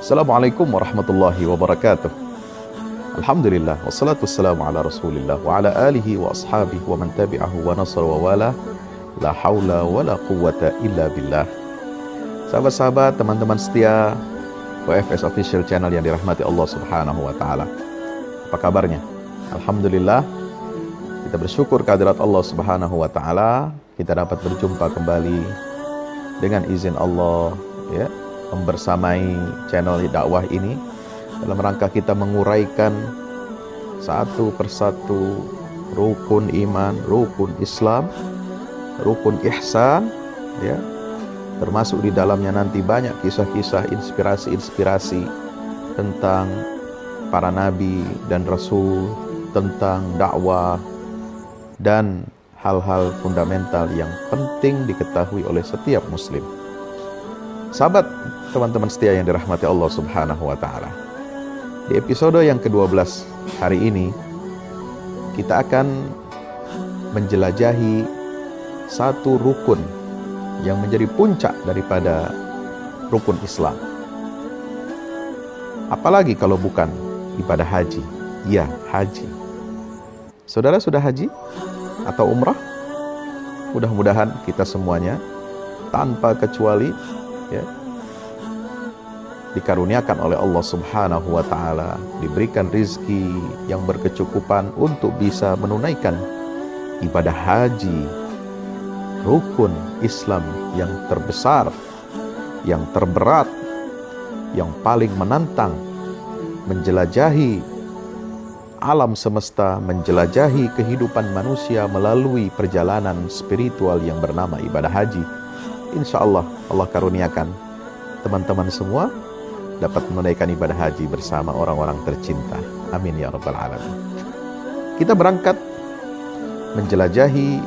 Assalamualaikum warahmatullahi wabarakatuh. Alhamdulillah, wassalatu wassalamu ala rasulillah wa ala alihi wa ashabihi wa man tabi'ahu wa nasar wa wala. La hawla wa la quwwata illa billah. Sahabat-sahabat, teman-teman setia WFS Official Channel yang dirahmati Allah Subhanahu wa Ta'ala, apa kabarnya? Alhamdulillah, kita bersyukur kehadirat Allah Subhanahu wa Ta'ala, kita dapat berjumpa kembali dengan izin Allah, ya, membersamai channel dakwah ini dalam rangka kita menguraikan satu persatu rukun iman, rukun Islam, rukun ihsan, ya, termasuk di dalamnya nanti banyak kisah-kisah, inspirasi-inspirasi tentang para nabi dan rasul, tentang dakwah dan hal-hal fundamental yang penting diketahui oleh setiap muslim. Sahabat, teman-teman setia yang dirahmati Allah Subhanahu wa Ta'ala, di episode yang ke-12 hari ini kita akan menjelajahi satu rukun yang menjadi puncak daripada rukun Islam. Apalagi kalau bukan ibadah haji. Ya, haji. Saudara sudah haji atau umrah? Mudah-mudahan kita semuanya tanpa kecuali, ya, dikaruniakan oleh Allah Subhanahu wa Ta'ala, diberikan rizki yang berkecukupan untuk bisa menunaikan ibadah haji, rukun Islam yang terbesar, yang terberat, yang paling menantang, menjelajahi alam semesta, menjelajahi kehidupan manusia melalui perjalanan spiritual yang bernama ibadah haji. Insya Allah, Allah karuniakan teman-teman semua dapat menunaikan ibadah haji bersama orang-orang tercinta. Amin ya rabbal alamin. Kita berangkat menjelajahi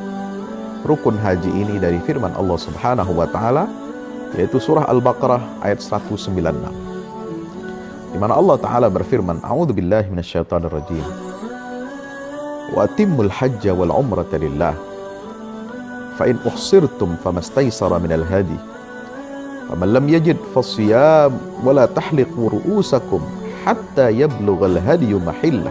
rukun haji ini dari firman Allah Subhanahu wa Ta'ala, yaitu surah Al-Baqarah ayat 196, di mana Allah Ta'ala berfirman, a'udzubillahi minasyaitonir rajim, wa atimmul hajja wal umrata lillah fa in uhsirtum famastaysara minal hadi faman lam yajid fasiyam wala tahliqu ru'usakum hatta yablughal hadyu mahillah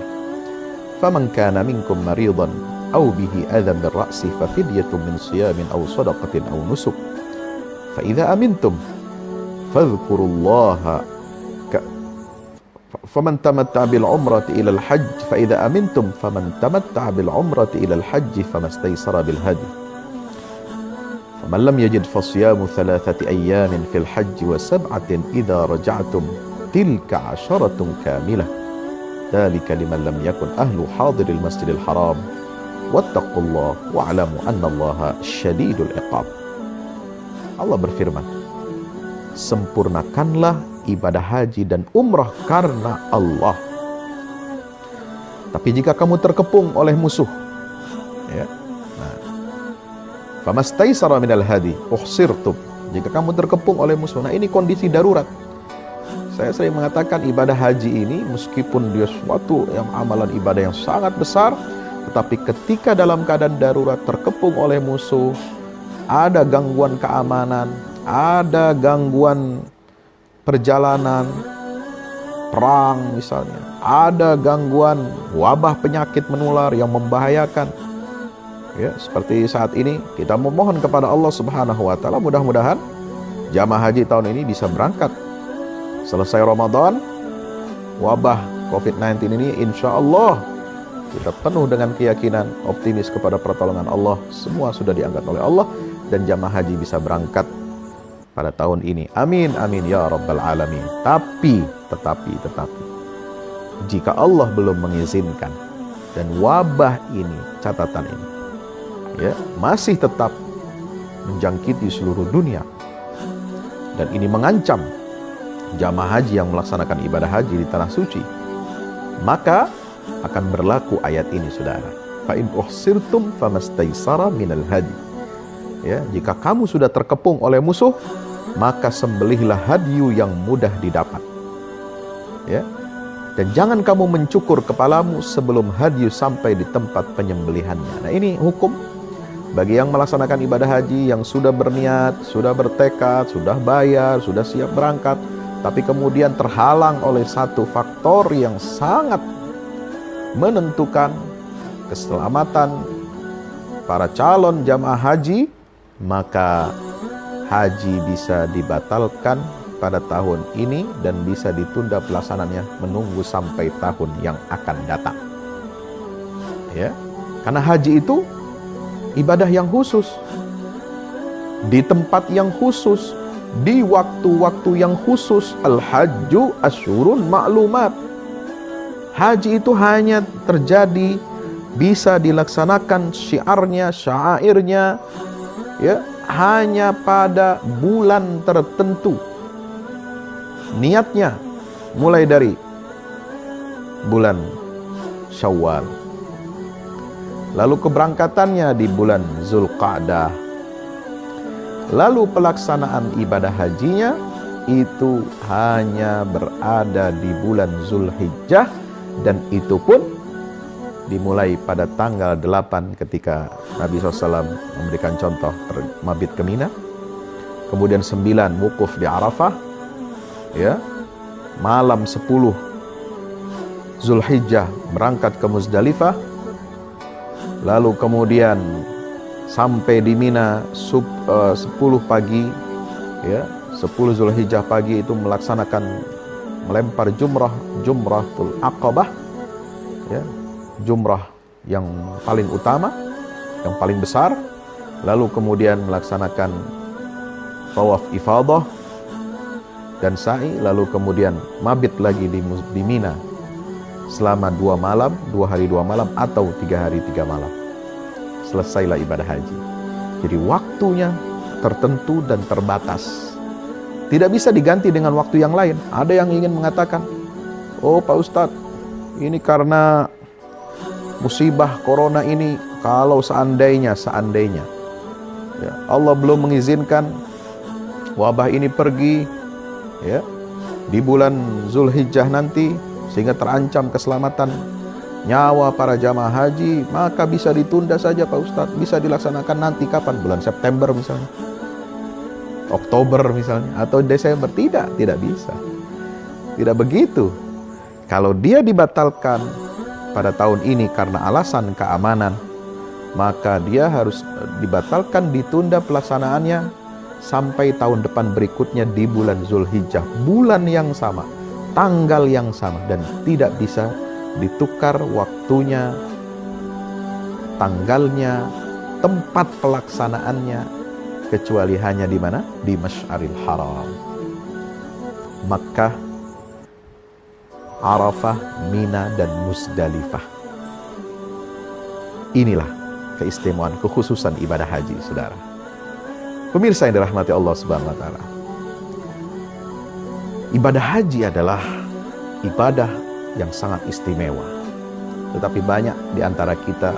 faman kana minkum maridan aw bihi adhan min ra'si fafidyatun min siyamin aw sadaqatin aw nusuk fa idza amintum fadhkurullaha faman tamatta'a bil umrati ila al hajj fa idza amintum faman tamatta'a bil umrati ila al hajj famastaysara bil hadi faman lam yajid fasiyamu thalathati ayyamin fil hajj wa sab'atin idza raja'tum tilka 'asharatun kamilah dzalika liman lam yakun ahlu hadiril masjidil haram wattaqullaha wa'lamu annallaha syadidul iqab. Allah berfirman, sempurnakanlah ibadah haji dan umrah karena Allah. Tapi jika kamu terkepung oleh musuh, ya, famastaysara minal hadi uhsirtum, jika kamu terkepung oleh musuh. Nah, ini kondisi darurat. Saya sering mengatakan ibadah haji ini meskipun dia suatu yang amalan ibadah yang sangat besar, tetapi ketika dalam keadaan darurat terkepung oleh musuh, ada gangguan keamanan, ada gangguan perjalanan, perang misalnya, ada gangguan wabah penyakit menular yang membahayakan, ya, seperti saat ini kita memohon kepada Allah Subhanahu wa Ta'ala, mudah-mudahan jamaah haji tahun ini bisa berangkat selesai Ramadan. Wabah COVID-19 ini insya Allah kita penuh dengan keyakinan, optimis kepada pertolongan Allah, semua sudah diangkat oleh Allah dan jamaah haji bisa berangkat pada tahun ini. Amin, amin ya rabbal alamin. Tetapi jika Allah belum mengizinkan dan wabah ini, catatan ini, ya, masih tetap menjangkiti seluruh dunia dan ini mengancam jamaah haji yang melaksanakan ibadah haji di tanah suci, maka akan berlaku ayat ini, saudara. Fa in uhsirtum famastaysara minal hadi. Ya, jika kamu sudah terkepung oleh musuh, maka sembelihlah hadyu yang mudah didapat. Ya. Dan jangan kamu mencukur kepalamu sebelum hadyu sampai di tempat penyembelihannya. Nah, ini hukum bagi yang melaksanakan ibadah haji, yang sudah berniat, sudah bertekad, sudah bayar, sudah siap berangkat, tapi kemudian terhalang oleh satu faktor yang sangat menentukan keselamatan para calon jamaah haji, maka haji bisa dibatalkan pada tahun ini dan bisa ditunda pelaksanaannya menunggu sampai tahun yang akan datang. Ya, karena haji itu ibadah yang khusus, di tempat yang khusus, di waktu-waktu yang khusus. Al-hajju asyurun ma'lumat. Haji itu hanya terjadi, bisa dilaksanakan syiarnya, syairnya, ya, hanya pada bulan tertentu. Niatnya mulai dari bulan Syawal, lalu keberangkatannya di bulan Zulqa'dah, lalu pelaksanaan ibadah hajinya itu hanya berada di bulan Zulhijjah, dan itu pun dimulai pada tanggal 8 ketika Nabi SAW memberikan contoh mabit ke Mina, kemudian 9 wukuf di Arafah, ya, malam 10 Zulhijjah berangkat ke Muzdalifah, lalu kemudian sampai di Mina 10 pagi, ya, 10 Zulhijjah pagi itu melaksanakan melempar jumratul Aqabah, ya, jumrah yang paling utama, yang paling besar, lalu kemudian melaksanakan tawaf ifadah dan sa'i, lalu kemudian mabit lagi di Mina selama 2 hari 2 malam atau 3 hari 3 malam. Selesailah ibadah haji. Jadi waktunya tertentu dan terbatas, tidak bisa diganti dengan waktu yang lain. Ada yang ingin mengatakan, oh Pak Ustadz, ini karena musibah corona ini, kalau seandainya ya, Allah belum mengizinkan wabah ini pergi, ya, di bulan Zulhijjah nanti, sehingga terancam keselamatan nyawa para jamaah haji, maka bisa ditunda saja Pak Ustadz, bisa dilaksanakan nanti kapan? Bulan September misalnya, Oktober misalnya, atau Desember. Tidak bisa. Tidak begitu. Kalau dia dibatalkan pada tahun ini karena alasan keamanan, maka dia harus dibatalkan, ditunda pelaksanaannya sampai tahun depan berikutnya di bulan Zulhijjah, bulan yang sama, tanggal yang sama, dan tidak bisa ditukar waktunya, tanggalnya, tempat pelaksanaannya, kecuali hanya di mana? Di Masy'aril Haram, Makkah, Arafah, Mina, dan Muzdalifah. Inilah keistimewaan, kekhususan ibadah haji, saudara. Pemirsa yang dirahmati Allah Subhanahu wa taala. Ibadah haji adalah ibadah yang sangat istimewa. Tetapi banyak di antara kita,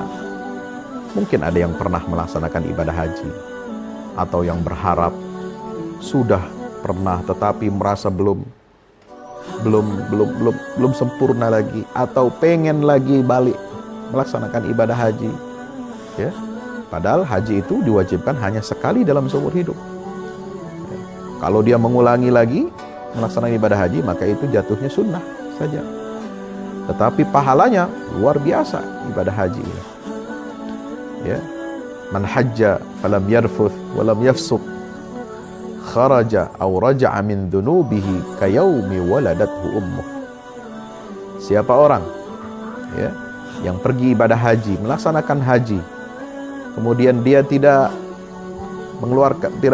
mungkin ada yang pernah melaksanakan ibadah haji, atau yang berharap sudah pernah tetapi merasa belum sempurna lagi, atau pengen lagi balik melaksanakan ibadah haji, ya. Padahal haji itu diwajibkan hanya sekali dalam seumur hidup. Ya. Kalau dia mengulangi lagi melaksanakan ibadah haji, maka itu jatuhnya sunnah saja. Tetapi pahalanya luar biasa ibadah haji ini. Ya. Man hajja falam yarfuth walam yafsuq kharaja aw raja'a min dhunubihi kayaumi waladathu ummuh. Siapa orang, ya, yang pergi ibadah haji, melaksanakan haji, kemudian dia tidak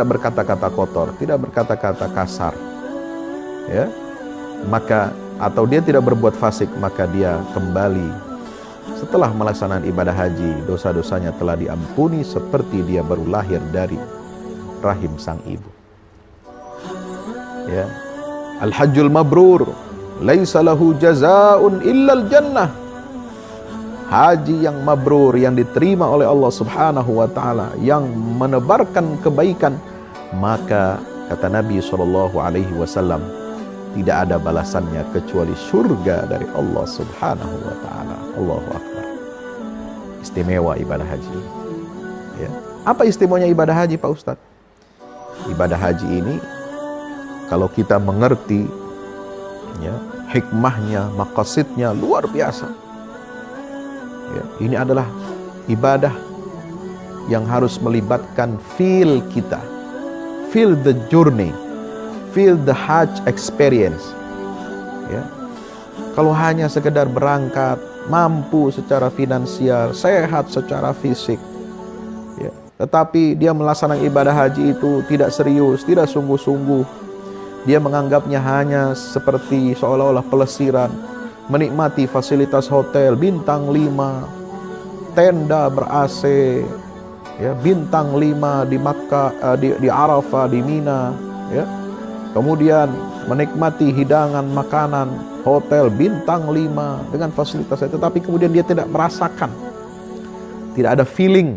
berkata-kata kotor, tidak berkata-kata kasar, ya, maka, atau dia tidak berbuat fasik, maka dia kembali setelah melaksanakan ibadah haji, dosa-dosanya telah diampuni seperti dia baru lahir dari rahim sang ibu. Ya. Al-hajjul mabrur laisa lahu jazaa'un illal jannah. Haji yang mabrur, yang diterima oleh Allah Subhanahu wa taala, yang menebarkan kebaikan, maka kata Nabi SAW, tidak ada balasannya kecuali surga dari Allah Subhanahu wa taala. Allahu akbar. Istimewa ibadah haji. Ya. Apa istimewanya ibadah haji, Pak Ustadz? Ibadah haji ini, kalau kita mengerti ya, hikmahnya, maqasidnya luar biasa. Ya, ini adalah ibadah yang harus melibatkan feel kita, feel the journey, feel the Hajj experience. Ya, kalau hanya sekedar berangkat, mampu secara finansial, sehat secara fisik, ya, tetapi dia melaksanakan ibadah haji itu tidak serius, tidak sungguh-sungguh, dia menganggapnya hanya seperti seolah-olah pelesiran, menikmati fasilitas hotel bintang 5, tenda ber-AC, ya, bintang 5 di Makkah, di Arafah, di Mina, ya. Kemudian menikmati hidangan makanan hotel bintang 5 dengan fasilitas itu, tetapi kemudian dia tidak merasakan, tidak ada feeling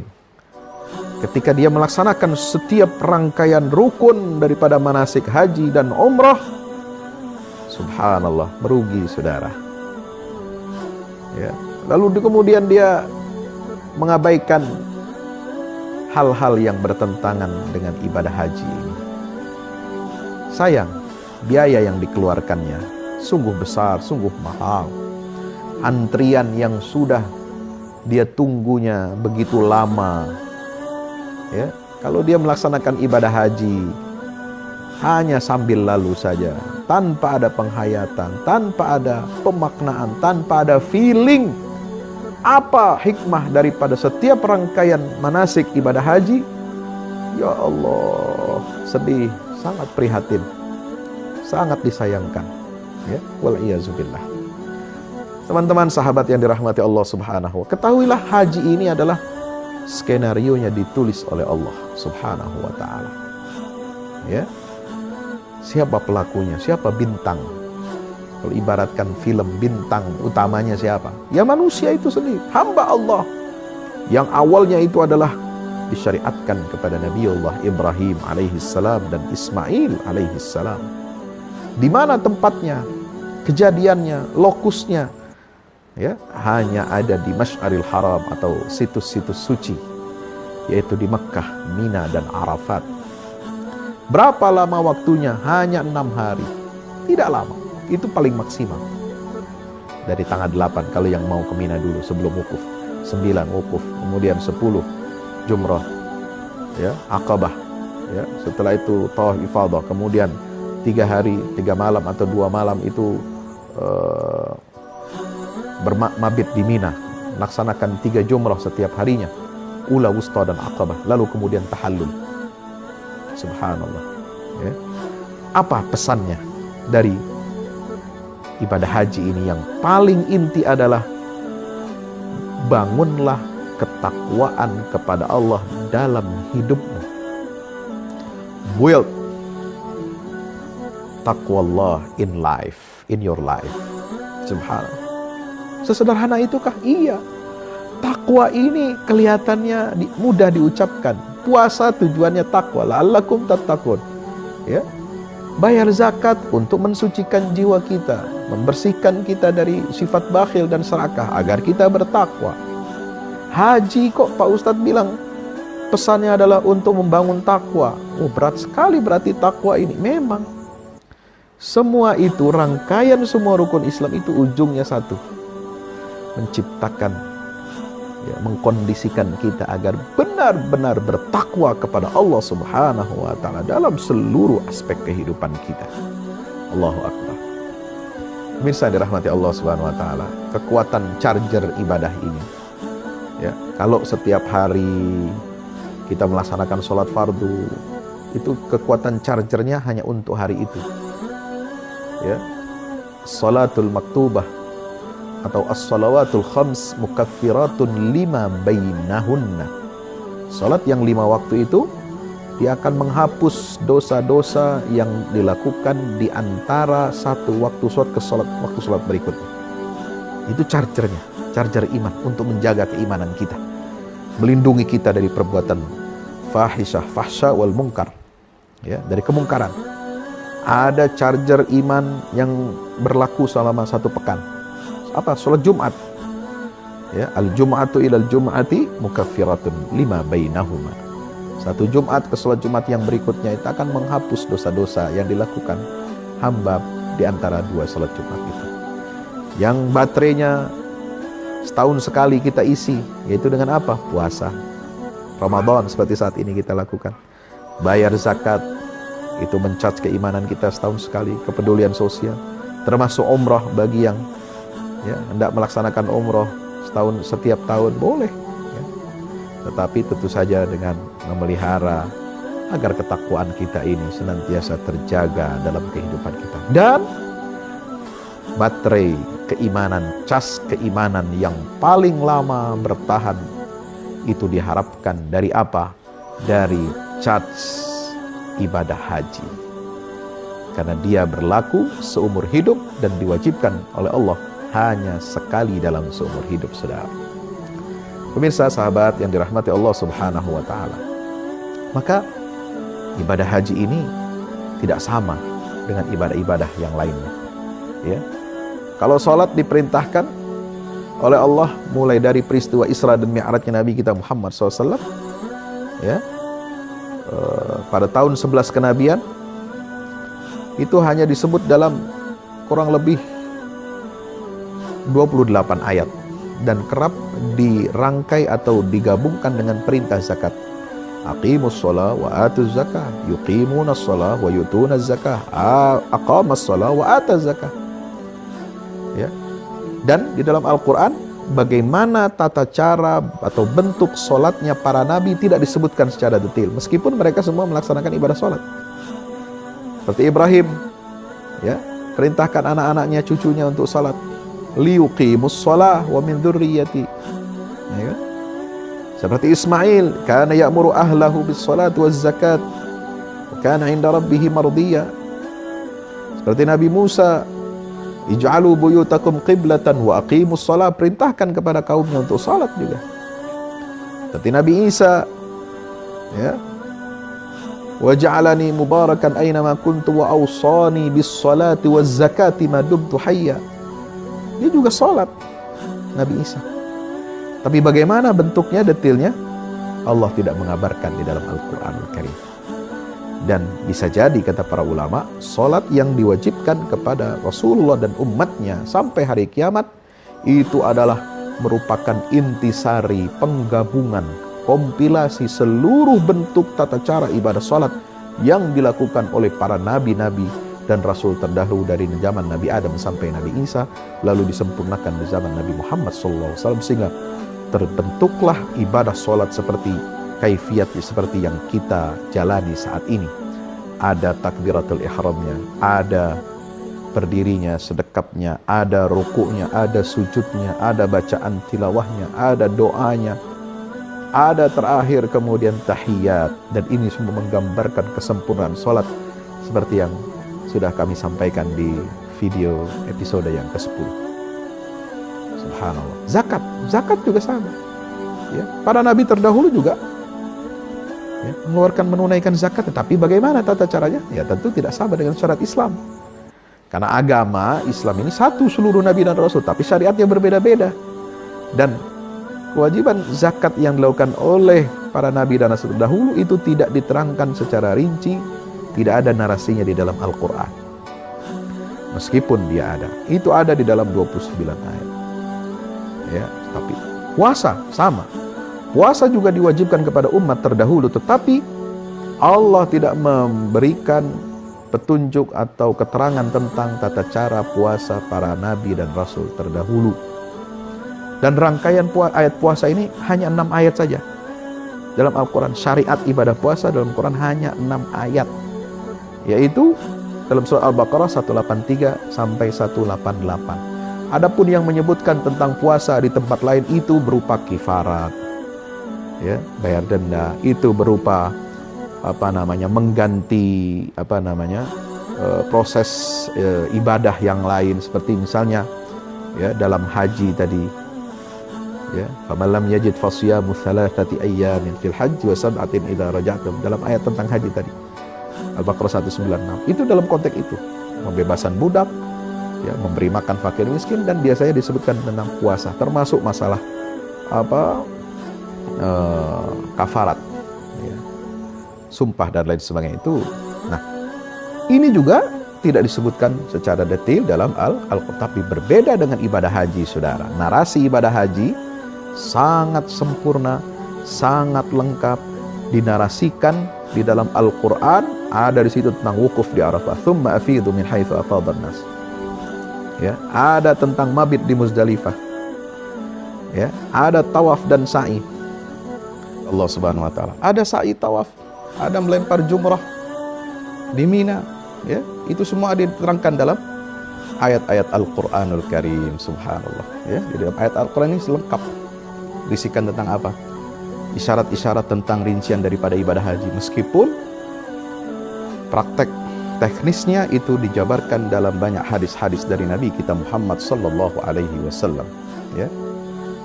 ketika dia melaksanakan setiap rangkaian rukun daripada manasik haji dan umrah. Subhanallah, merugi saudara. Ya. Lalu kemudian dia mengabaikan hal-hal yang bertentangan dengan ibadah haji ini. Sayang, biaya yang dikeluarkannya sungguh besar, sungguh mahal. Antrian yang sudah dia tunggunya begitu lama. Ya, kalau dia melaksanakan ibadah haji hanya sambil lalu saja, tanpa ada penghayatan, tanpa ada pemaknaan, tanpa ada feeling apa hikmah daripada setiap rangkaian manasik ibadah haji, ya Allah, sedih, sangat prihatin, sangat disayangkan. Ya, wal-iyazubillah. Teman-teman sahabat yang dirahmati Allah Subhanahu wa ta'ala, ketahuilah haji ini adalah skenarionya ditulis oleh Allah Subhanahu wa ta'ala. Ya. Siapa pelakunya? Siapa bintang? Kalau ibaratkan film, bintang utamanya siapa? Ya manusia itu sendiri, hamba Allah. Yang awalnya itu adalah disyariatkan kepada Nabiullah Ibrahim alaihissalam dan Ismail alaihissalam. Di mana tempatnya, kejadiannya, lokusnya? Ya, hanya ada di Masy'aril Haram atau situs-situs suci, yaitu di Mekkah, Mina dan Arafat. Berapa lama waktunya? Hanya 6 hari. Tidak lama. Itu paling maksimal. Dari tanggal 8 kalau yang mau ke Mina dulu sebelum wukuf, 9 wukuf, kemudian 10 jumrah, ya, Aqabah, ya. Setelah itu tawaf ifadah, kemudian 3 hari 3 malam atau 2 malam itu bermabit di Mina, laksanakan 3 jumrah setiap harinya, ula, wusta dan Aqabah, lalu kemudian tahallul. Subhanallah. Ya. Apa pesannya dari ibadah haji ini? Yang paling inti adalah bangunlah ketakwaan kepada Allah dalam hidupmu. Build taqwallah in life, in your life. Subhanallah. Sesederhana itukah? Iya. Takwa ini kelihatannya mudah diucapkan. Puasa tujuannya takwa, la'allakum tattaqun. Ya. Bayar zakat untuk mensucikan jiwa kita, membersihkan kita dari sifat bakhil dan serakah agar kita bertakwa. Haji kok Pak Ustadz bilang pesannya adalah untuk membangun takwa. Oh, berat sekali berarti takwa ini. Memang semua itu, rangkaian semua rukun Islam itu ujungnya satu, menciptakan, ya, mengkondisikan kita agar benar-benar bertakwa kepada Allah Subhanahu wa ta'ala dalam seluruh aspek kehidupan kita. Allahu Akbar. Pemirsa dirahmati Allah Subhanahu wa ta'ala, kekuatan charger ibadah ini, ya, kalau setiap hari kita melaksanakan sholat fardu, itu kekuatan chargernya hanya untuk hari itu. Ya, sholatul maktubah atau as-salawatul khams mukaffiratun lima bainahunna. Salat yang 5 waktu itu dia akan menghapus dosa-dosa yang dilakukan di antara satu waktu sholat ke waktu sholat berikutnya. Itu chargernya, charger iman untuk menjaga keimanan kita, melindungi kita dari perbuatan fahisyah, fahsya wal munkar, ya, dari kemungkaran. Ada charger iman yang berlaku selama 1 pekan. Apa? Sholat Jumat. Ya, al-jum'atu ilal jum'ati mukaffiratun lima bainahuma. 1 Jumat ke sholat Jumat yang berikutnya itu akan menghapus dosa-dosa yang dilakukan hamba di antara 2 salat Jumat itu. Yang baterainya setahun sekali kita isi, yaitu dengan apa? Puasa Ramadan seperti saat ini kita lakukan. Bayar zakat, itu mencharge keimanan kita setahun sekali. Kepedulian sosial, termasuk umrah bagi yang hendak melaksanakan umrah setiap tahun, boleh ya. Tetapi tentu saja dengan memelihara agar ketakwaan kita ini senantiasa terjaga dalam kehidupan kita. Dan baterai keimanan, cas keimanan yang paling lama bertahan itu diharapkan dari apa? Dari cas ibadah haji. Karena dia berlaku seumur hidup dan diwajibkan oleh Allah hanya sekali dalam seumur hidup, saudara. Pemirsa, sahabat yang dirahmati Allah Subhanahu wa taala. Maka ibadah haji ini tidak sama dengan ibadah-ibadah yang lainnya. Ya. Kalau sholat diperintahkan oleh Allah mulai dari peristiwa Isra dan Mi'rajnya Nabi kita Muhammad SAW, ya, pada tahun 11 kenabian, itu hanya disebut dalam kurang lebih 28 ayat dan kerap dirangkai atau digabungkan dengan perintah zakat. Aqimus shalah wa atuz zakah, yuqimunas shalah wa yutunaz zakah, aqamas shalah wa ataz zakah. Ya. Dan di dalam Al-Quran bagaimana tata cara atau bentuk sholatnya para nabi tidak disebutkan secara detail, meskipun mereka semua melaksanakan ibadah sholat. Seperti Ibrahim, ya, perintahkan anak-anaknya, cucunya untuk sholat. Liyuqimus shalah wa min dzurriyyati. Ya. Seperti Ismail, kana ya'muru ahlahu bis sholati waz zakat wa kana 'inda rabbih mardiyya. Seperti Nabi Musa, ij'alu buyutakum qiblatan wa aqimus shalah, perintahkan kepada kaumnya untuk salat juga. Seperti Nabi Isa, ya, wa ja'alani mubarakan aina ma kuntu wa awsani bis salati waz zakati ma dumtu hayya. Dia juga salat, Nabi Isa. Tapi bagaimana bentuknya, detailnya, Allah tidak mengabarkan di dalam Al-Qur'anul Karim. Dan bisa jadi, kata para ulama, sholat yang diwajibkan kepada Rasulullah dan umatnya sampai hari kiamat itu adalah merupakan intisari, penggabungan, kompilasi seluruh bentuk tata cara ibadah sholat yang dilakukan oleh para nabi-nabi dan rasul terdahulu dari zaman Nabi Adam sampai Nabi Isa, lalu disempurnakan di zaman Nabi Muhammad SAW, sehingga terbentuklah ibadah sholat seperti kaifiat seperti yang kita jalani saat ini. Ada takbiratul ihramnya, ada berdirinya, sedekapnya, ada rukuknya, ada sujudnya, ada bacaan tilawahnya, ada doanya, ada terakhir kemudian tahiyat. Dan ini semua menggambarkan kesempurnaan sholat seperti yang sudah kami sampaikan di video episode yang ke-10. Subhanallah. Zakat juga sama. Ya, para nabi terdahulu juga ya, menunaikan zakat, tetapi bagaimana tata caranya? Ya tentu tidak sama dengan syariat Islam. Karena agama Islam ini satu seluruh nabi dan rasul, tapi syariatnya berbeda-beda. Dan kewajiban zakat yang dilakukan oleh para nabi dan rasul terdahulu itu tidak diterangkan secara rinci, tidak ada narasinya di dalam Al-Quran. Meskipun dia ada, itu ada di dalam 29 ayat. Ya, tapi puasa sama. Puasa juga diwajibkan kepada umat terdahulu, tetapi Allah tidak memberikan petunjuk atau keterangan tentang tata cara puasa para nabi dan rasul terdahulu. Dan rangkaian ayat puasa ini hanya 6 ayat saja dalam Al-Quran. Syariat ibadah puasa dalam Quran hanya 6 ayat, yaitu dalam surah Al-Baqarah 183 sampai 188. Adapun yang menyebutkan tentang puasa di tempat lain itu berupa kifarat, ya, bayar denda, itu berupa mengganti proses ibadah yang lain, seperti misalnya ya dalam haji tadi, ya, faman lam yajid fasyamu thalathati ayyamin fil hajji wa sab'atin idza raja'tum, dalam ayat tentang haji tadi Al-Baqarah 196. Itu dalam konteks itu pembebasan budak, ya, memberi makan fakir miskin, dan biasanya disebutkan tentang puasa, termasuk masalah kafarat, ya, sumpah dan lain sebagainya itu. Nah, ini juga tidak disebutkan secara detail dalam Al-Quran. Tapi berbeda dengan ibadah haji, saudara. Narasi ibadah haji sangat sempurna, sangat lengkap, dinarasikan di dalam Al-Quran. Ada di situ tentang wukuf di Arafah, thumma afidhu min haitsu afadhan nas. Ya, ada tentang mabit di Muzdalifah. Ya, ada tawaf dan sa'i Allah Subhanahu wa taala. Ada sa'i tawaf, ada melempar jumrah di Mina, ya. Itu semua diterangkan dalam ayat-ayat Al-Qur'anul Karim, subhanallah, ya. Di dalam ayat Al-Qur'an ini lengkap berisikan tentang apa? Isyarat-isyarat tentang rincian daripada ibadah haji, meskipun praktek teknisnya itu dijabarkan dalam banyak hadis-hadis dari Nabi kita Muhammad sallallahu alaihi wasallam, ya.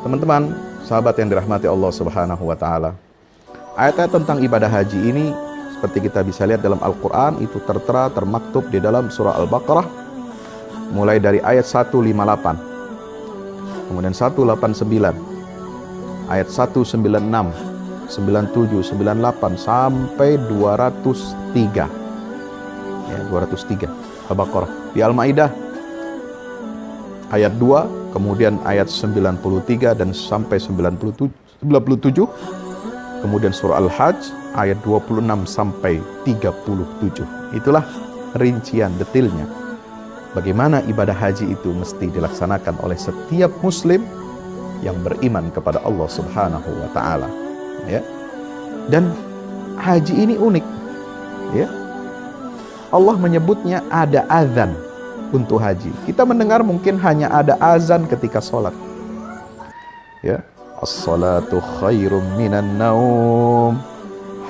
Teman-teman, sahabat yang dirahmati Allah Subhanahu wa taala, ayat-ayat tentang ibadah haji ini seperti kita bisa lihat dalam Al-Qur'an itu tertera, termaktub di dalam surah Al-Baqarah mulai dari ayat 158, kemudian 189, ayat 196, 97, 98 sampai 203. Ya, 203 Al-Baqarah. Di Al-Maidah ayat 2, kemudian ayat 93 dan sampai 97, kemudian surah Al-Hajj ayat 26 sampai 37. Itulah rincian detailnya bagaimana ibadah haji itu mesti dilaksanakan oleh setiap muslim yang beriman kepada Allah Subhanahu wa taala, ya. Dan haji ini unik, ya. Allah menyebutnya ada azan untuk haji. Kita mendengar mungkin hanya ada azan ketika sholat, ya. As-salatu khairum minan naum,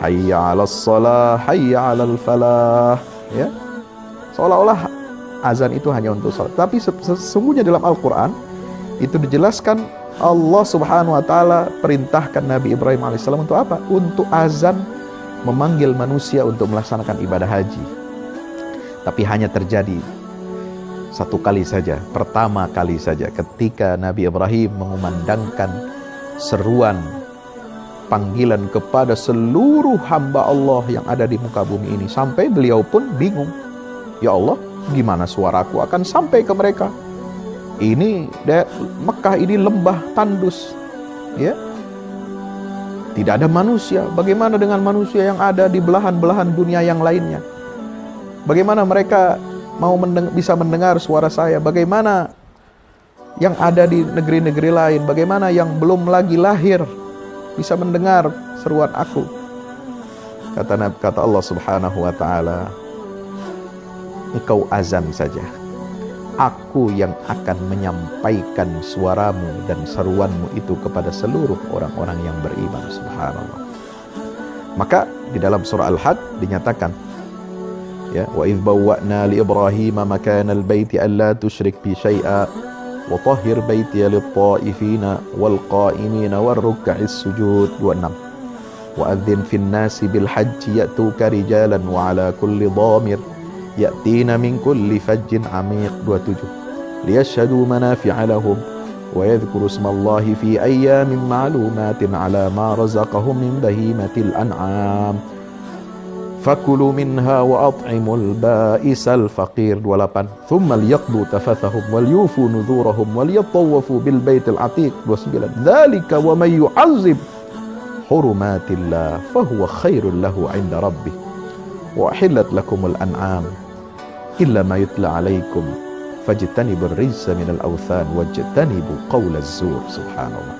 hayya 'alas shalah, hayya 'alal falah, ya. Seolah-olah azan itu hanya untuk sholat, tapi sesungguhnya dalam Al-Quran itu dijelaskan Allah Subhanahu wa taala perintahkan Nabi Ibrahim alaihissalam untuk apa? Untuk azan, memanggil manusia untuk melaksanakan ibadah haji. Tapi hanya terjadi satu kali saja, pertama kali saja, ketika Nabi Ibrahim mengumandangkan seruan panggilan kepada seluruh hamba Allah yang ada di muka bumi ini, sampai beliau pun bingung. Ya Allah, gimana suaraku akan sampai ke mereka? Ini Mekah ini lembah tandus, ya. Tidak ada manusia. Bagaimana dengan manusia yang ada di belahan-belahan dunia yang lainnya? Bagaimana mereka mau bisa mendengar suara saya? Bagaimana yang ada di negeri-negeri lain? Bagaimana yang belum lagi lahir bisa mendengar seruan aku? Kata Allah Subhanahu wa taala, engkau azan saja, aku yang akan menyampaikan suaramu dan seruanmu itu kepada seluruh orang-orang yang beriman. Subhanallah. Maka di dalam surah Al-Hajj dinyatakan, ya, wa idh bawwa'na li Ibrahim makanal baiti alla tusyrik bi syai'a wa tahhir baiti lit-ta'ifina wal qa'imina war ruk'is sujud. 26. Wa adzin fin nasi bil hajji ya'tuka rijalan wa 'ala kulli dhamir ya'tina min kulli fajjin 'amiq. 27. Liyashhadu manafi'a lahum wa yadhkuru ismallahi fi ayyamin ma'lumatin 'ala ma razaqahum min bahimatil an'am fakulu minha wa at'imul ba'isal faqir. 28. Thumma liyaqdu tafathahum wal yufu nudhurahum wal yatawafu bil baitil atiq. 29. Dzalika wa may yu'azzib hurumatillah fahuwa khairul lahu 'inda rabbih wa ahillat lakumul an'am illa ma yutla 'alaikum fajtanibur rijsa minal awthan wajtanibu qaulaz zur. Subhanallah.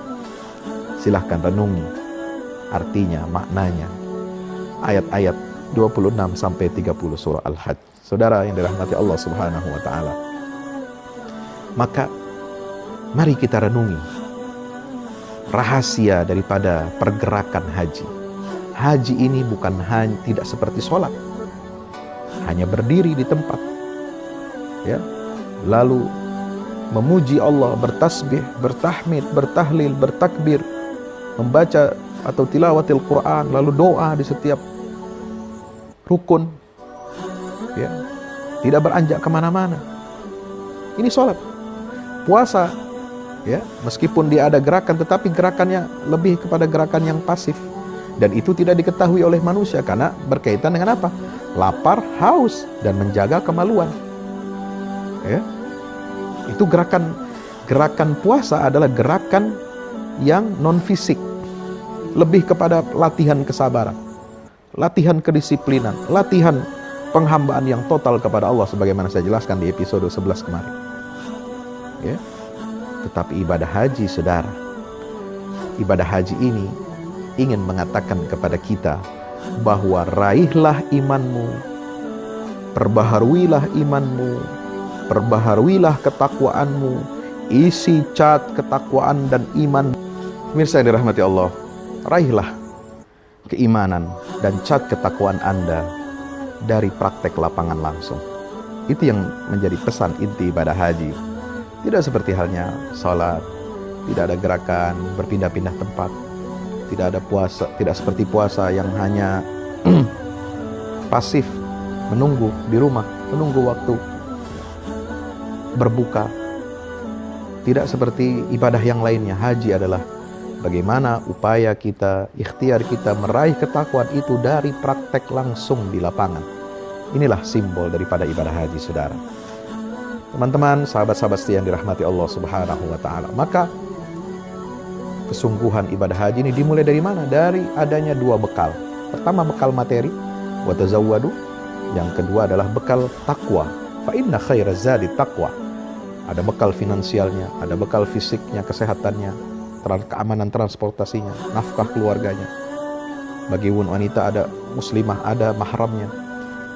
Silahkan renungi artinya, maknanya ayat-ayat 26 sampai 30 surah Al-Hajj. Saudara yang dirahmati Allah Subhanahu wa taala. Maka mari kita renungi rahasia daripada pergerakan haji. Haji ini bukan hanya tidak seperti sholat, hanya berdiri di tempat, ya, lalu memuji Allah, bertasbih, bertahmid, bertahlil, bertakbir, membaca atau tilawatil Quran, lalu doa di setiap rukun, ya, tidak beranjak kemana-mana. Ini sholat. Puasa, ya, meskipun dia ada gerakan, tetapi gerakannya lebih kepada gerakan yang pasif, dan itu tidak diketahui oleh manusia karena berkaitan dengan apa? lapar, haus, dan menjaga kemaluan. Ya. Itu gerakan puasa adalah gerakan yang non fisik, lebih kepada latihan kesabaran, latihan kedisiplinan, latihan penghambaan yang total kepada Allah sebagaimana saya jelaskan di episode 11 kemarin. Ya. Tetapi ibadah haji, saudara, ibadah haji ini ingin mengatakan kepada kita bahwa raihlah imanmu, perbaharuilah imanmu, perbaharuilah ketakwaanmu, isi cat ketakwaan dan iman. Pemirsa yang dirahmati Allah, raihlah keimanan dan cat ketakwaan Anda dari praktek lapangan langsung. Itu yang menjadi pesan inti ibadah haji. Tidak seperti halnya salat, tidak ada gerakan berpindah-pindah tempat, tidak ada puasa, tidak seperti puasa yang hanya pasif menunggu di rumah, menunggu waktu berbuka. Tidak seperti ibadah yang lainnya. Haji adalah bagaimana upaya kita, ikhtiar kita meraih ketakwaan itu dari praktek langsung di lapangan. Inilah simbol daripada ibadah haji, saudara. Teman-teman, sahabat-sahabat setia yang dirahmati Allah Subhanahu wa Ta'ala. Maka kesungguhan ibadah haji ini dimulai dari mana? Dari adanya dua bekal. Pertama, bekal materi, wa tazawwadu. Yang kedua adalah bekal takwa. Fa inna khairaz zadi taqwa. Ada bekal finansialnya, ada bekal fisiknya, kesehatannya, keamanan transportasinya, nafkah keluarganya. Bagi wanita ada muslimah, ada mahramnya.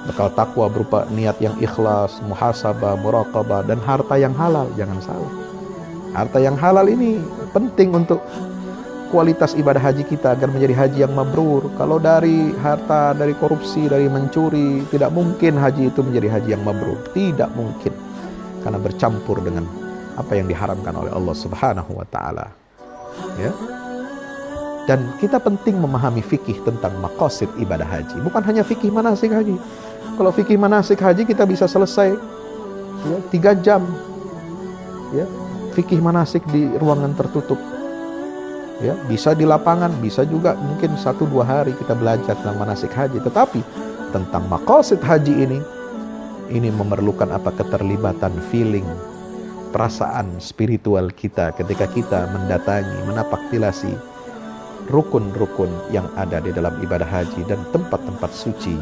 Bekal takwa berupa niat yang ikhlas, muhasabah, muraqabah, dan harta yang halal. Jangan salah, harta yang halal ini penting untuk kualitas ibadah haji kita agar menjadi haji yang mabrur. Kalau dari harta, dari korupsi, dari mencuri, tidak mungkin haji itu menjadi haji yang mabrur. Tidak mungkin, karena bercampur dengan apa yang diharamkan oleh Allah Subhanahu wa Ta'ala. Ya. Dan kita penting memahami fikih tentang maqasid ibadah haji. Bukan hanya fikih manasik haji. Kalau fikih manasik haji kita bisa selesai ya, 3 jam ya, fikih manasik di ruangan tertutup. Ya, bisa di lapangan, bisa juga mungkin 1-2 hari kita belajar tentang manasik haji. Tetapi tentang maqasid haji ini memerlukan apa? Keterlibatan, feeling, perasaan spiritual kita ketika kita mendatangi, menapaktilasi rukun-rukun yang ada di dalam ibadah haji dan tempat-tempat suci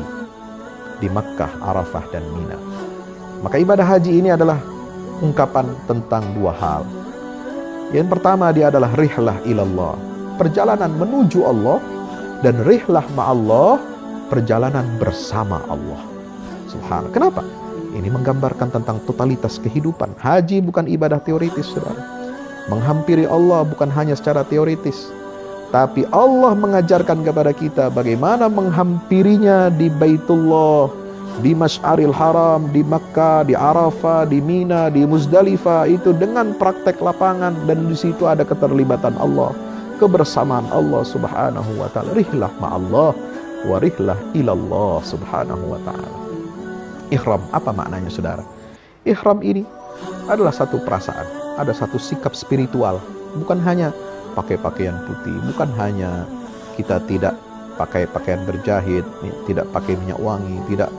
di Makkah, Arafah, dan Mina. Maka ibadah haji ini adalah ungkapan tentang 2 hal. Yang pertama, dia adalah rihlah ilallah, perjalanan menuju Allah, dan rihlah ma'allah, perjalanan bersama Allah. Subhanallah. Kenapa? Ini menggambarkan tentang totalitas kehidupan. Haji bukan ibadah teoritis, saudara. Menghampiri Allah bukan hanya secara teoritis, tapi Allah mengajarkan kepada kita bagaimana menghampirinya di Baitullah, di Masy'aril Haram, di Makkah, di Arafah, di Mina, di Muzdalifah, itu dengan praktek lapangan, dan di situ ada keterlibatan Allah, kebersamaan Allah Subhanahu wa Ta'ala. Rihlah ma'allah wa rihlah ilallah Subhanahu wa Ta'ala. Ihram, apa maknanya, saudara? Ihram ini adalah satu perasaan, ada satu sikap spiritual. Bukan hanya pakai pakaian putih, bukan hanya kita tidak pakai pakaian berjahit, tidak pakai minyak wangi, tidak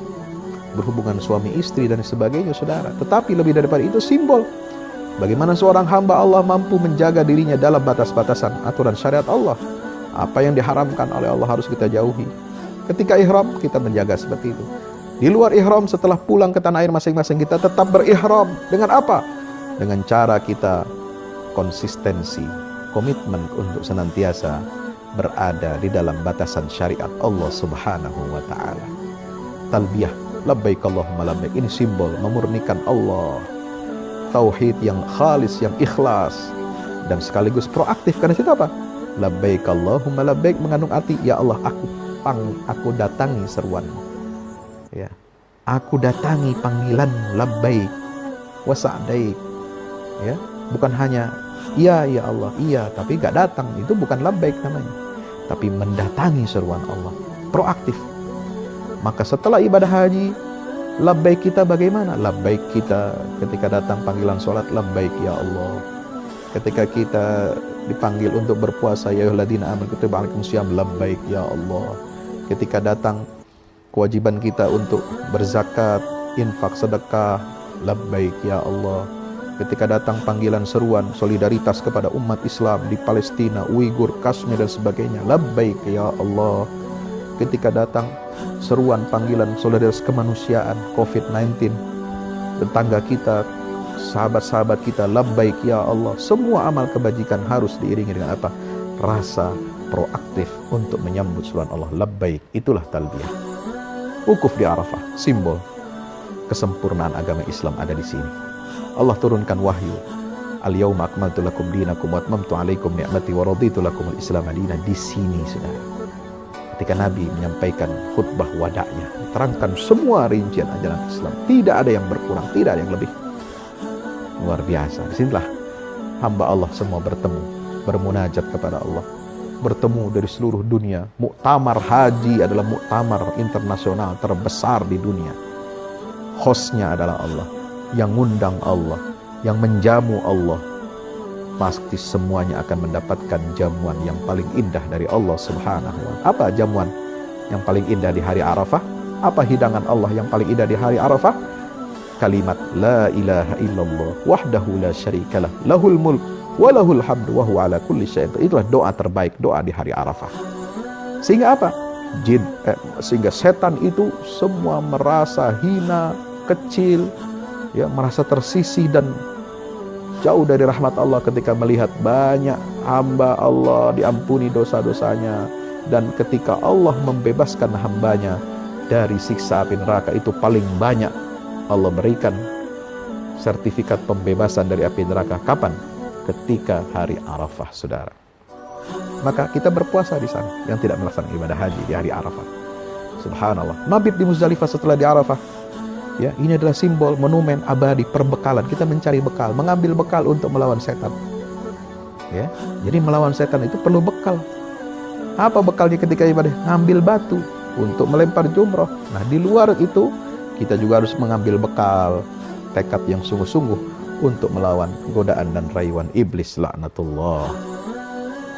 berhubungan suami istri dan sebagainya, saudara. Tetapi lebih daripada itu, simbol bagaimana seorang hamba Allah mampu menjaga dirinya dalam batas-batasan aturan syariat Allah. Apa yang diharamkan oleh Allah harus kita jauhi. Ketika ihram, kita menjaga seperti itu. Di luar ihram, setelah pulang ke tanah air masing-masing, kita tetap berihram. Dengan apa? Dengan cara kita konsistensi, komitmen untuk senantiasa berada di dalam batasan syariat Allah Subhanahu wa Ta'ala. Talbiyah, labbaik Allahumma labbaik, ini simbol memurnikan Allah. Tauhid yang khalis, yang ikhlas, dan sekaligus proaktif. Karena itu apa? Labbaik Allahumma labbaik mengandung arti, ya Allah, aku datangi seruanmu. Ya, aku datangi panggilanmu, labbaik wa sa'daik. Ya, bukan hanya iya ya Allah, iya, tapi gak datang, itu bukan labbaik namanya. Tapi mendatangi seruan Allah, proaktif. Maka setelah ibadah haji, labbaik kita bagaimana? Labbaik kita ketika datang panggilan sholat, labbaik ya Allah. Ketika kita dipanggil untuk berpuasa, ya ayyuhalladzina amanu kutiba alaikumus syiyam, labbaik ya Allah. Ketika datang kewajiban kita untuk berzakat, infak, sedekah, labbaik ya Allah. Ketika datang panggilan seruan solidaritas kepada umat Islam di Palestina, Uighur, Kashmir dan sebagainya, labbaik ya Allah. Ketika datang seruan panggilan solidaritas kemanusiaan COVID-19, tetangga kita, sahabat-sahabat kita, labbaik ya Allah. Semua amal kebajikan harus diiringi dengan apa? Rasa proaktif untuk menyambut seruan Allah, labbaik. Itulah talbiyah. Wukuf di Arafah, simbol kesempurnaan agama Islam ada di sini. Allah turunkan wahyu, al-yauma akmaltu lakum dinakum wa atmamtu alaikum ni'mati wa raditu lakumul Islam madinah. Di sini saudara, ketika Nabi menyampaikan khutbah wada'nya, terangkan semua rincian ajaran Islam, tidak ada yang berkurang, tidak ada yang lebih. Luar biasa. Disinilah hamba Allah semua bertemu, bermunajat kepada Allah, bertemu dari seluruh dunia. Muktamar haji adalah muktamar internasional terbesar di dunia. Hostnya adalah Allah, yang ngundang Allah, yang menjamu Allah. Pasti semuanya akan mendapatkan jamuan yang paling indah dari Allah Subhanahu wa ta'ala. Apa jamuan yang paling indah di hari Arafah? Apa hidangan Allah yang paling indah di hari Arafah? Kalimat la ilaha illallah wahdahu la syarikalah lahul mulk wa lahul hamdu wa huwa ala kulli syai'in. Itulah doa terbaik, doa di hari Arafah. Sehingga apa? Sehingga setan itu semua merasa hina, kecil, ya, merasa tersisih dan jauh dari rahmat Allah ketika melihat banyak hamba Allah diampuni dosa-dosanya, dan ketika Allah membebaskan hambanya dari siksa api neraka. Itu paling banyak Allah berikan sertifikat pembebasan dari api neraka. Kapan? Ketika hari Arafah, saudara. Maka kita berpuasa di sana yang tidak melaksanakan ibadah haji di hari Arafah. Subhanallah. Mabit di Muzdalifah setelah di Arafah. Ya, ini adalah simbol monumen abadi perbekalan. Kita mencari bekal, mengambil bekal untuk melawan setan. Ya, jadi melawan setan itu perlu bekal. Apa bekalnya ketika ibadah? Ngambil batu untuk melempar jumroh. Nah, di luar itu kita juga harus mengambil bekal, tekad yang sungguh-sungguh untuk melawan godaan dan rayuan iblis laknatullah.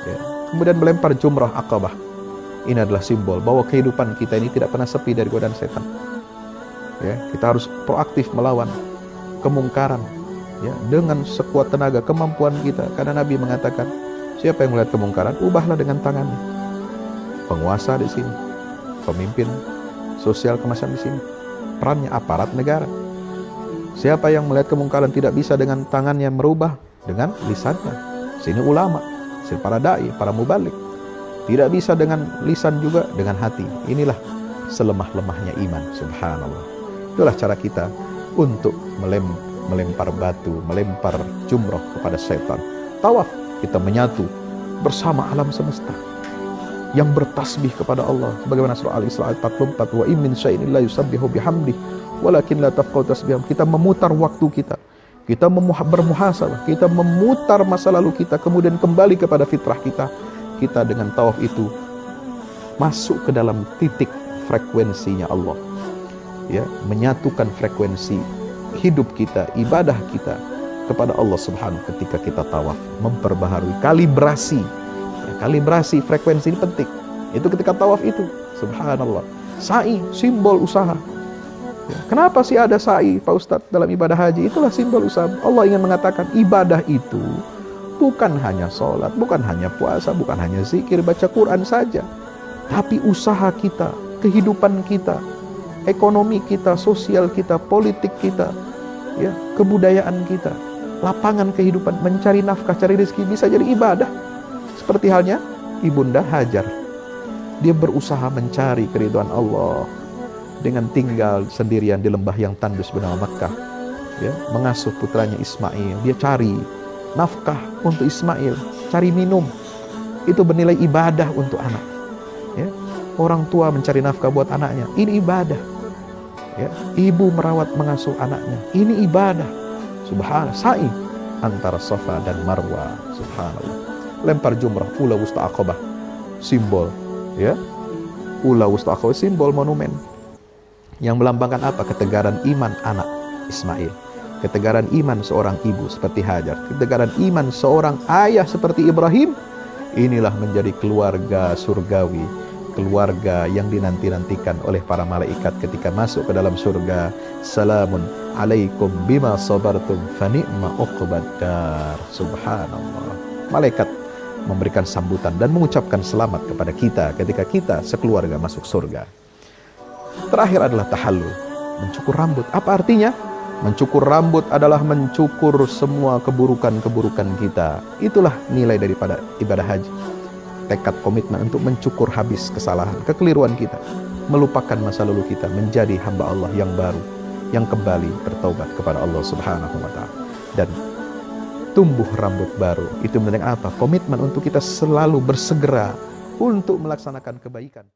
Ya. Kemudian melempar jumrah Aqabah. Ini adalah simbol bahwa kehidupan kita ini tidak pernah sepi dari godaan setan. Ya, kita harus proaktif melawan kemungkaran, ya, dengan sekuat tenaga kemampuan kita. Karena Nabi mengatakan, siapa yang melihat kemungkaran, ubahlah dengan tangannya. Penguasa di sini, pemimpin sosial kemasyarakat di sini, perannya aparat negara. Siapa yang melihat kemungkaran tidak bisa dengan tangannya merubah, dengan lisannya. Sini ulama, sini para dai, para mubalik. Tidak bisa dengan lisan juga, dengan hati. Inilah selemah-lemahnya iman. Subhanallah. Itulah cara kita untuk melempar batu, melempar jumroh kepada setan. Tawaf, kita menyatu bersama alam semesta yang bertasbih kepada Allah. Sebagaimana surah Al-Isra ayat 44, wa in min syai'in la yusabbihu bihamdi walakin la tafqahu tasbiham. Kita memutar waktu kita, kita bermuhasabah, kita memutar masa lalu kita, kemudian kembali kepada fitrah kita. Kita dengan tawaf itu masuk ke dalam titik frekuensinya Allah. Ya, menyatukan frekuensi hidup kita, ibadah kita kepada Allah Subhanahu ketika kita tawaf, memperbaharui kalibrasi. Ya, kalibrasi frekuensi ini penting. Itu ketika tawaf itu, subhanallah. Sa'i, simbol usaha. Ya, kenapa sih ada sa'i, Pak Ustadz, dalam ibadah haji? Itulah simbol usaha. Allah ingin mengatakan ibadah itu bukan hanya sholat, bukan hanya puasa, bukan hanya zikir, baca Quran saja, tapi usaha kita, kehidupan kita, ekonomi kita, sosial kita, politik kita, ya, kebudayaan kita, lapangan kehidupan, mencari nafkah, cari rezeki bisa jadi ibadah. Seperti halnya Ibunda Hajar. Dia berusaha mencari keridhaan Allah dengan tinggal sendirian di lembah yang tandus bernama Makkah. Ya, mengasuh putranya Ismail. Dia cari nafkah untuk Ismail, cari minum. Itu bernilai ibadah untuk anak. Ya, orang tua mencari nafkah buat anaknya, ini ibadah. Ya, ibu merawat mengasuh anaknya, ini ibadah. Subhanallah. Sa'i antara Safa dan Marwah. Subhanallah. Lempar jumrah, ula wusta Aqabah, simbol, ya, ula wusta Aqabah, simbol monumen yang melambangkan apa? Ketegaran iman anak Ismail, ketegaran iman seorang ibu seperti Hajar, ketegaran iman seorang ayah seperti Ibrahim. Inilah menjadi keluarga surgawi, keluarga yang dinanti-nantikan oleh para malaikat ketika masuk ke dalam surga. Salamun alaikum bima sabartum fa ni'ma uqbaddar. Subhanallah. Malaikat memberikan sambutan dan mengucapkan selamat kepada kita ketika kita sekeluarga masuk surga. Terakhir adalah tahallul, mencukur rambut. Apa artinya? Mencukur rambut adalah mencukur semua keburukan-keburukan kita. Itulah nilai daripada ibadah haji. Tekad komitmen untuk mencukur habis kesalahan, kekeliruan kita, melupakan masa lalu kita, menjadi hamba Allah yang baru, yang kembali bertaubat kepada Allah Subhanahu wa Ta'ala. Dan tumbuh rambut baru itu menandakan apa? Komitmen untuk kita selalu bersegera untuk melaksanakan kebaikan.